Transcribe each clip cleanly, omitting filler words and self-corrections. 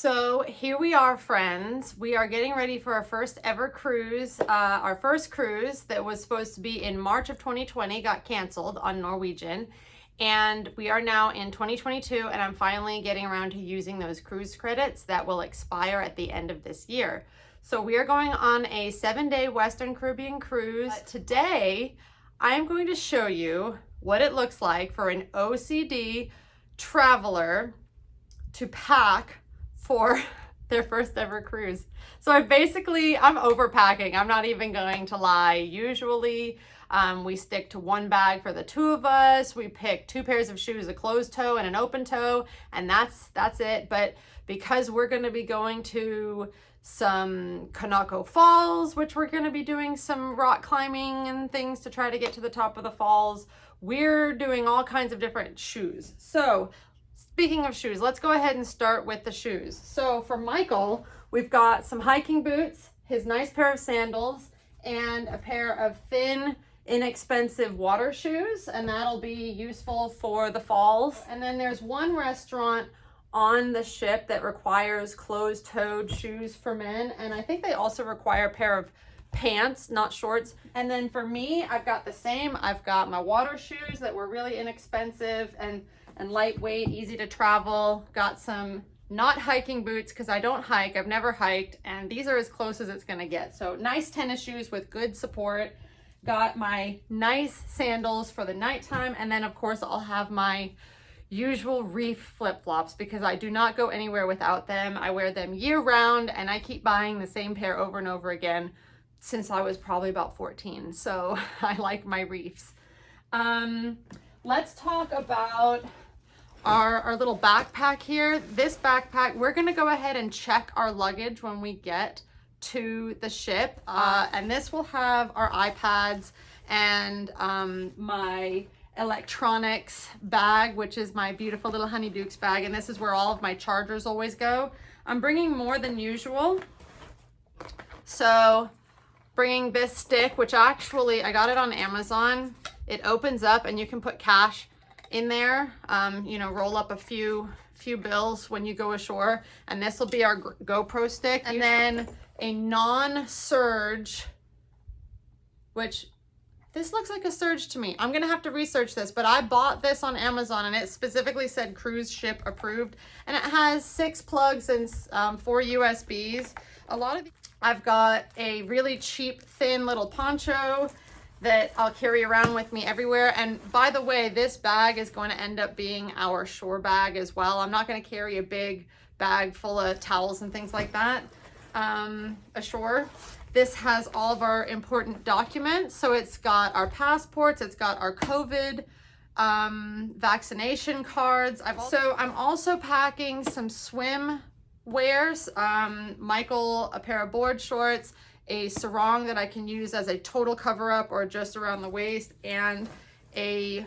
So here we are, friends. We are getting ready for our first ever cruise. Our first cruise that was supposed to be in March of 2020 got canceled on Norwegian. And we are now in 2022, and I'm finally getting around to using those cruise credits that will expire at the end of this year. So we are going on a 7-day Western Caribbean cruise. Today, I'm going to show you what it looks like for an OCD traveler to pack for their first ever cruise. So I'm overpacking. I'm not even going to lie. Usually we stick to one bag for the two of us. We pick 2 pairs of shoes, a closed toe and an open toe, and that's it. But because we're going to be going to some Kanako Falls, which we're going to be doing some rock climbing and things to try to get to the top of the falls, we're doing all kinds of different shoes. So speaking of shoes, let's go ahead and start with the shoes. So for Michael, we've got some hiking boots, his nice pair of sandals, and a pair of thin, inexpensive water shoes, and that'll be useful for the falls. And then there's one restaurant on the ship that requires closed-toed shoes for men, and I think they also require a pair of pants, not shorts. And then for me, I've got the same. I've got my water shoes that were really inexpensive and lightweight, easy to travel. Got some not hiking boots because I don't hike. I've never hiked, and these are as close as it's gonna get. So nice tennis shoes with good support. Got my nice sandals for the nighttime, and then of course I'll have my usual reef flip-flops because I do not go anywhere without them. I wear them year round, and I keep buying the same pair over and over again since I was probably about 14. So I like my reefs. Let's talk about our little backpack here. This backpack, we're gonna go ahead and check our luggage when we get to the ship. And this will have our iPads and my electronics bag, which is my beautiful little Honey Dukes bag. And this is where all of my chargers always go. I'm bringing more than usual. So bringing this stick, which actually I got it on Amazon. It opens up and you can put cash in there, you know, roll up a few bills when you go ashore, and this will be our GoPro stick. And then a non-surge, which this looks like a surge to me. I'm gonna have to research this, but I bought this on Amazon and it specifically said cruise ship approved, and it has 6 plugs and 4 USBs. I've got a really cheap thin little poncho that I'll carry around with me everywhere. And by the way, this bag is going to end up being our shore bag as well. I'm not going to carry a big bag full of towels and things like that ashore. This has all of our important documents. So it's got our passports, it's got our COVID vaccination cards. I'm also packing some swim wears. Michael, a pair of board shorts, a sarong that I can use as a total cover-up or just around the waist, and a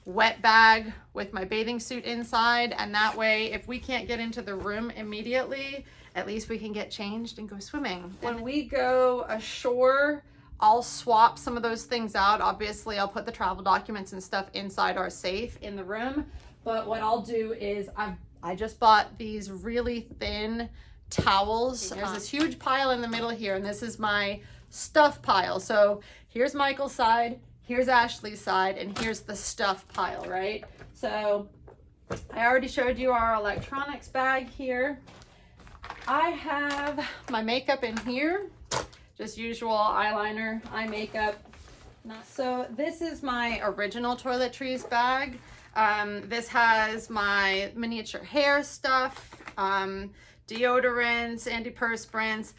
wet bag with my bathing suit inside. And that way, if we can't get into the room immediately, at least we can get changed and go swimming. When we go ashore, I'll swap some of those things out. Obviously, I'll put the travel documents and stuff inside our safe in the room. But what I'll do is I just bought these really thin towels. There's this huge pile in the middle here, and this is my stuff pile. So here's Michael's side, here's Ashley's side, and here's the stuff pile, right? So I already showed you our electronics bag here. I have my makeup in here, just usual eyeliner, eye makeup. So this is my original toiletries bag. This has my miniature hair stuff, deodorants, antiperspirants,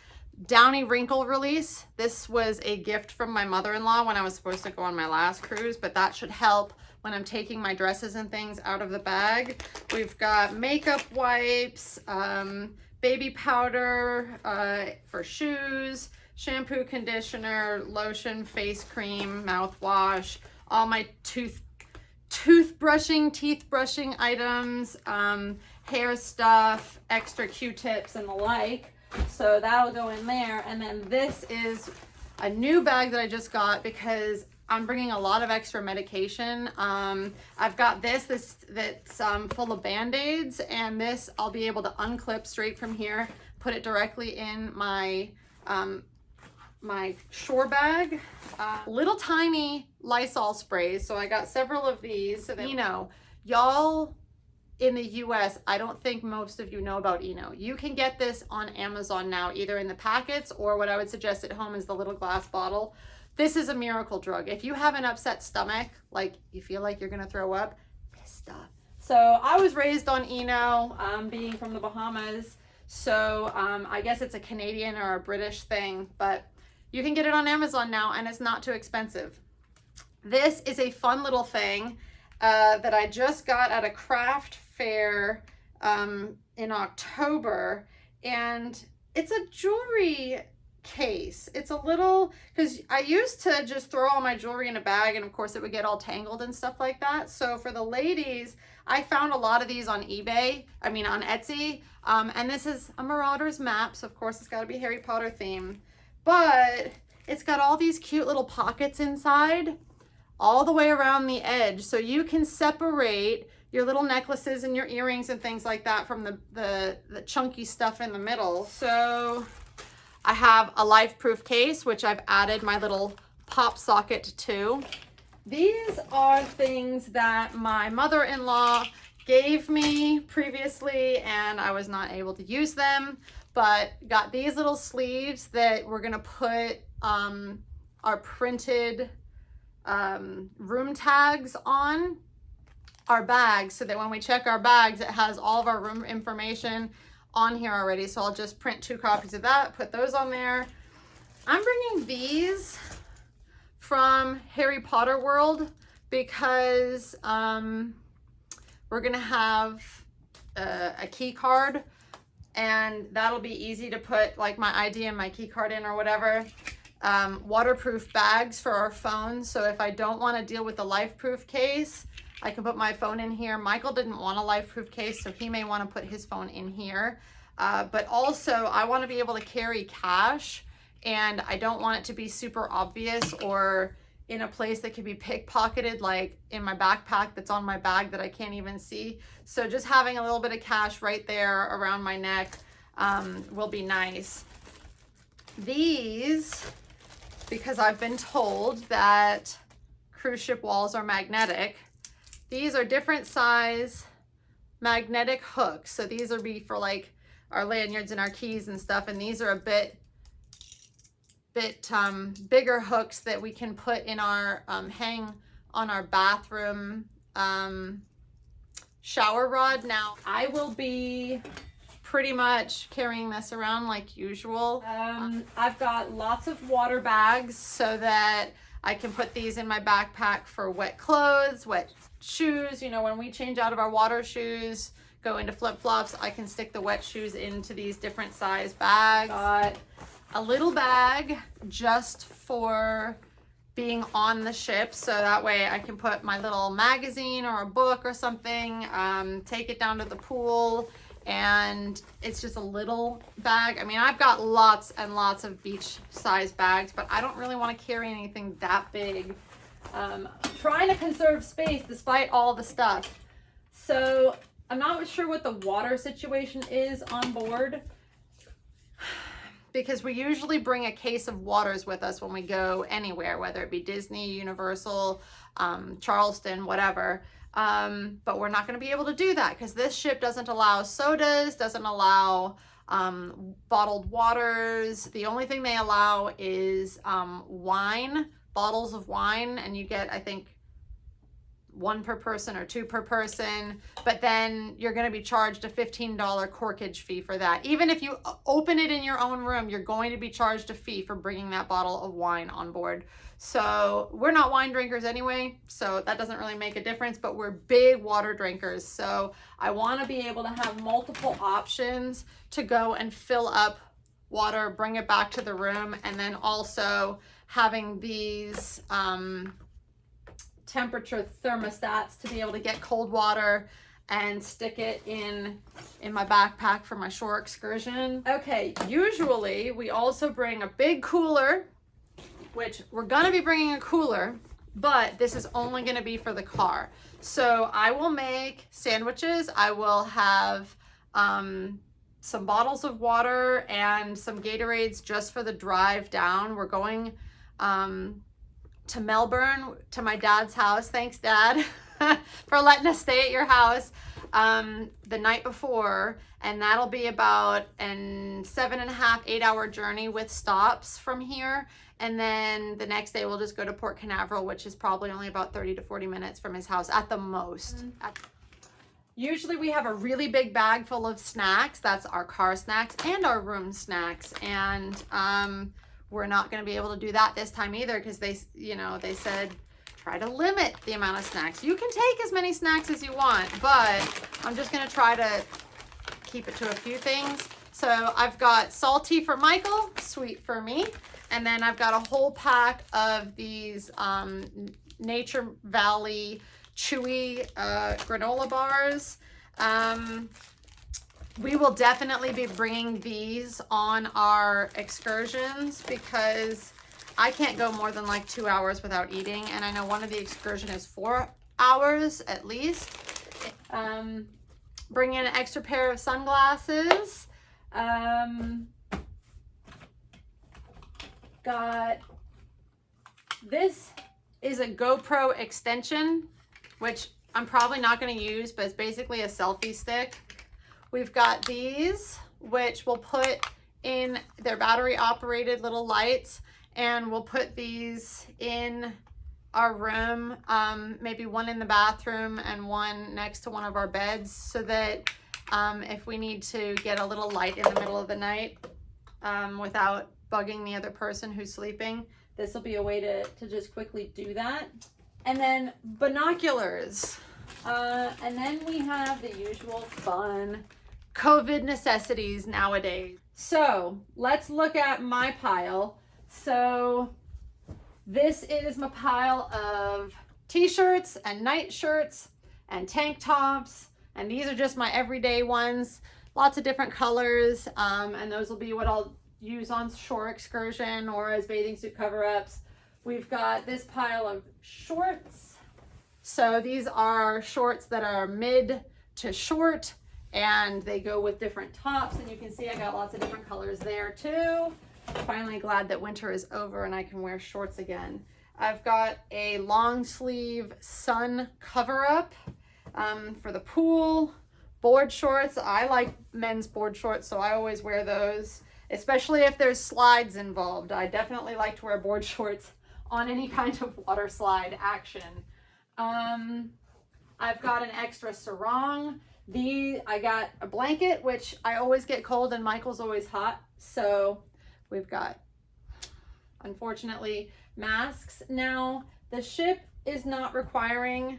Downy wrinkle release. This was a gift from my mother-in-law when I was supposed to go on my last cruise, but that should help when I'm taking my dresses and things out of the bag. We've got makeup wipes, baby powder for shoes, shampoo, conditioner, lotion, face cream, mouthwash, all my teeth brushing items, hair stuff, extra Q-tips and the like. So that'll go in there. And then this is a new bag that I just got because I'm bringing a lot of extra medication. I've got this that's full of Band-Aids, and this I'll be able to unclip straight from here, put it directly in my my shore bag. Little tiny Lysol sprays. So I got several of these. So that, you know, y'all in the US, I don't think most of you know about Eno. You can get this on Amazon now, either in the packets or what I would suggest at home is the little glass bottle. This is a miracle drug. If you have an upset stomach, like you feel like you're gonna throw up, this stuff. So I was raised on Eno, being from the Bahamas. So I guess it's a Canadian or a British thing, but you can get it on Amazon now and it's not too expensive. This is a fun little thing that I just got at a craft fair in October, and it's a jewelry case. It's a little, because I used to just throw all my jewelry in a bag and of course it would get all tangled and stuff like that. So for the ladies, I found a lot of these on eBay, on Etsy, and this is a Marauder's map, so of course it's got to be Harry Potter themed, but it's got all these cute little pockets inside all the way around the edge, so you can separate your little necklaces and your earrings and things like that from the chunky stuff in the middle. So I have a life-proof case, which I've added my little pop socket to. These are things that my mother-in-law gave me previously and I was not able to use them, but got these little sleeves that we're gonna put our printed room tags on our bags, so that when we check our bags, it has all of our room information on here already. So I'll just print 2 copies of that, put those on there. I'm bringing these from Harry Potter World because we're gonna have a key card, and that'll be easy to put like my ID and my key card in or whatever. Waterproof bags for our phones, so if I don't want to deal with the life-proof case, I can put my phone in here. Michael didn't want a life-proof case, so he may want to put his phone in here. But also, I want to be able to carry cash, and I don't want it to be super obvious or in a place that could be pickpocketed, like in my backpack that's on my bag that I can't even see. So just having a little bit of cash right there around my neck will be nice. These, because I've been told that cruise ship walls are magnetic, these are different size magnetic hooks. So these will be for like our lanyards and our keys and stuff. And these are a bit bigger hooks that we can put in our, hang on our bathroom shower rod. Now I will be pretty much carrying this around like usual. I've got lots of water bags so that I can put these in my backpack for wet clothes, wet shoes. You know, when we change out of our water shoes, go into flip-flops, I can stick the wet shoes into these different size bags. Got a little bag just for being on the ship, so that way I can put my little magazine or a book or something, take it down to the pool, and it's just a little bag. I mean, I've got lots and lots of beach size bags, but I don't really want to carry anything that big. I'm trying to conserve space despite all the stuff. So I'm not sure what the water situation is on board, because we usually bring a case of waters with us when we go anywhere, whether it be Disney, Universal, Charleston, whatever. But we're not going to be able to do that because this ship doesn't allow sodas, doesn't allow bottled waters. The only thing they allow is wine, bottles of wine, and you get, I think, 1 per person or 2 per person, but then you're going to be charged a $15 corkage fee for that. Even if you open it in your own room, you're going to be charged a fee for bringing that bottle of wine on board. So we're not wine drinkers anyway, so that doesn't really make a difference, but we're big water drinkers. So I want to be able to have multiple options to go and fill up water, bring it back to the room, and then also having these temperature thermostats to be able to get cold water and stick it in my backpack for my shore excursion. Okay, usually we also bring a big cooler, which we're gonna be bringing a cooler. but this is only going to be for the car. So I will make sandwiches. I will have some bottles of water and some Gatorades just for the drive down. We're going to Melbourne, to my dad's house. Thanks, Dad, for letting us stay at your house the night before. And that'll be about an 7.5, 8 hour journey with stops from here. And then the next day we'll just go to Port Canaveral, which is probably only about 30 to 40 minutes from his house at the most. Usually we have a really big bag full of snacks. That's our car snacks and our room snacks. And we're not going to be able to do that this time either, because they said try to limit the amount of snacks. You can take as many snacks as you want, but I'm just going to try to keep it to a few things. So I've got salty for Michael, sweet for me. And then I've got a whole pack of these Nature Valley chewy granola bars. We will definitely be bringing these on our excursions because I can't go more than like 2 hours without eating. And I know one of the excursion is 4 hours at least. Bring in an extra pair of sunglasses. Got this is a GoPro extension, which I'm probably not going to use, but it's basically a selfie stick. We've got these, which we'll put in their battery operated little lights, and we'll put these in our room, maybe one in the bathroom and one next to one of our beds, so that if we need to get a little light in the middle of the night without bugging the other person who's sleeping, this will be a way to just quickly do that. And then binoculars. And then we have the usual fun COVID necessities nowadays. So let's look at my pile. So this is my pile of t-shirts and night shirts and tank tops. And these are just my everyday ones. Lots of different colors. And those will be what I'll use on shore excursion or as bathing suit cover-ups. We've got this pile of shorts. So these are shorts that are mid to short, and they go with different tops. And you can see I got lots of different colors there too. Finally glad that winter is over and I can wear shorts again. I've got a long sleeve sun cover-up for the pool. Board shorts. I like men's board shorts, so I always wear those, especially if there's slides involved. I definitely like to wear board shorts on any kind of water slide action. I've got an extra sarong. I got a blanket, which I always get cold and Michael's always hot. So we've got, unfortunately, masks. Now, the ship is not requiring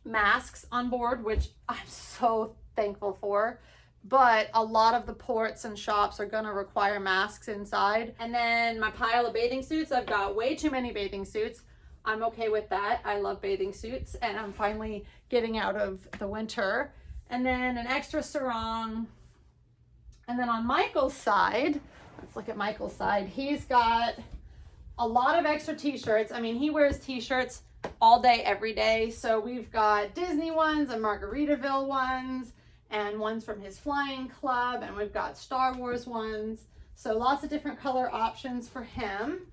masks on board, which I'm so thankful for. But a lot of the ports and shops are gonna require masks inside. And then my pile of bathing suits, I've got way too many bathing suits. I'm okay with that. I love bathing suits and I'm finally getting out of the winter. And then an extra sarong. And then on Michael's side, let's look at Michael's side. He's got a lot of extra t-shirts. I mean, he wears t-shirts all day, every day. So we've got Disney ones and Margaritaville ones, and ones from his flying club, and we've got Star Wars ones. So lots of different color options for him.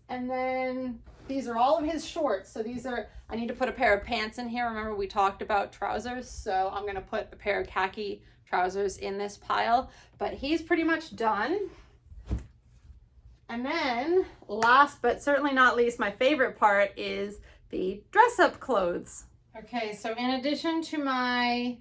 And then these are all of his shorts. So these are, I need to put a pair of pants in here. Remember we talked about trousers. So I'm gonna put a pair of khaki trousers in this pile, but he's pretty much done. And then last but certainly not least, my favorite part is the dress up clothes. Okay, so in addition to my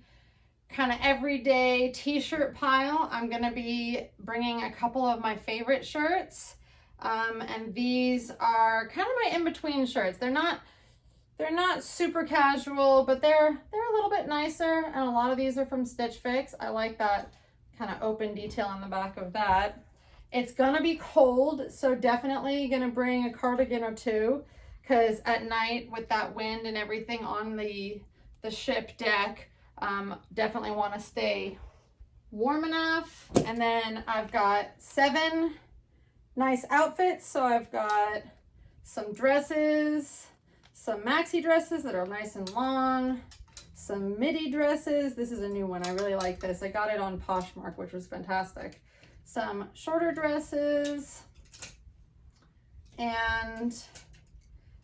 kind of everyday t-shirt pile, I'm gonna be bringing a couple of my favorite shirts, and these are kind of my in-between shirts. They're not super casual, but they're a little bit nicer, and a lot of these are from Stitch Fix. I like that kind of open detail on the back of that. It's gonna be cold, so definitely gonna bring a cardigan or two, because at night with that wind and everything on the ship deck, definitely want to stay warm enough. And then I've got 7 nice outfits. So I've got some dresses, some maxi dresses that are nice and long, some midi dresses. This is a new one. I really like this. I got it on Poshmark, which was fantastic. Some shorter dresses and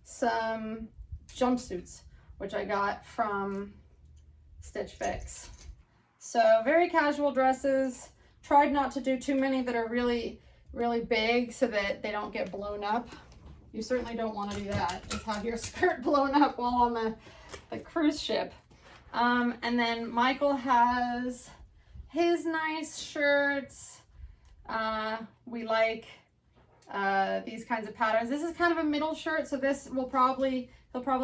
some jumpsuits, which I got from Stitch Fix. So very casual dresses. Tried not to do too many that are really, really big so that they don't get blown up. You certainly don't want to do that. Just have your skirt blown up while on the cruise ship. And then Michael has his nice shirts. We like these kinds of patterns. This is kind of a middle shirt, so this he'll probably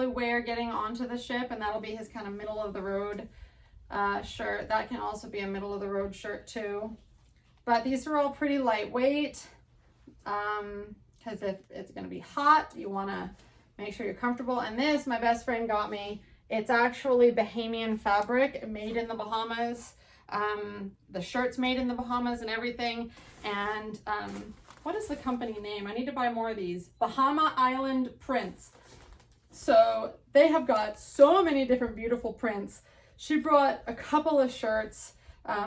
wear getting onto the ship, and that'll be his kind of middle of the road shirt. That can also be a middle of the road shirt too. But these are all pretty lightweight, because if it's going to be hot, you want to make sure you're comfortable. And this, my best friend got me. It's actually Bahamian fabric, made in the Bahamas. The shirt's made in the Bahamas and everything. And what is the company name? I need to buy more of these. Bahama Island Prints. So they have got so many different beautiful prints. She brought a couple of shirts,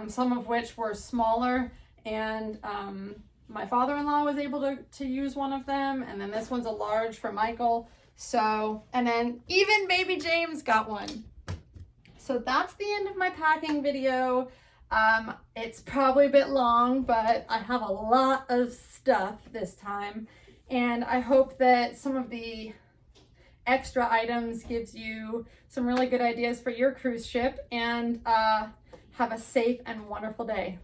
some of which were smaller, and my father-in-law was able to use one of them, and then this one's a large for Michael. So, and then even baby James got one. So that's the end of my packing video. It's probably a bit long, but I have a lot of stuff this time, and I hope that some of the extra items gives you some really good ideas for your cruise ship, and have a safe and wonderful day.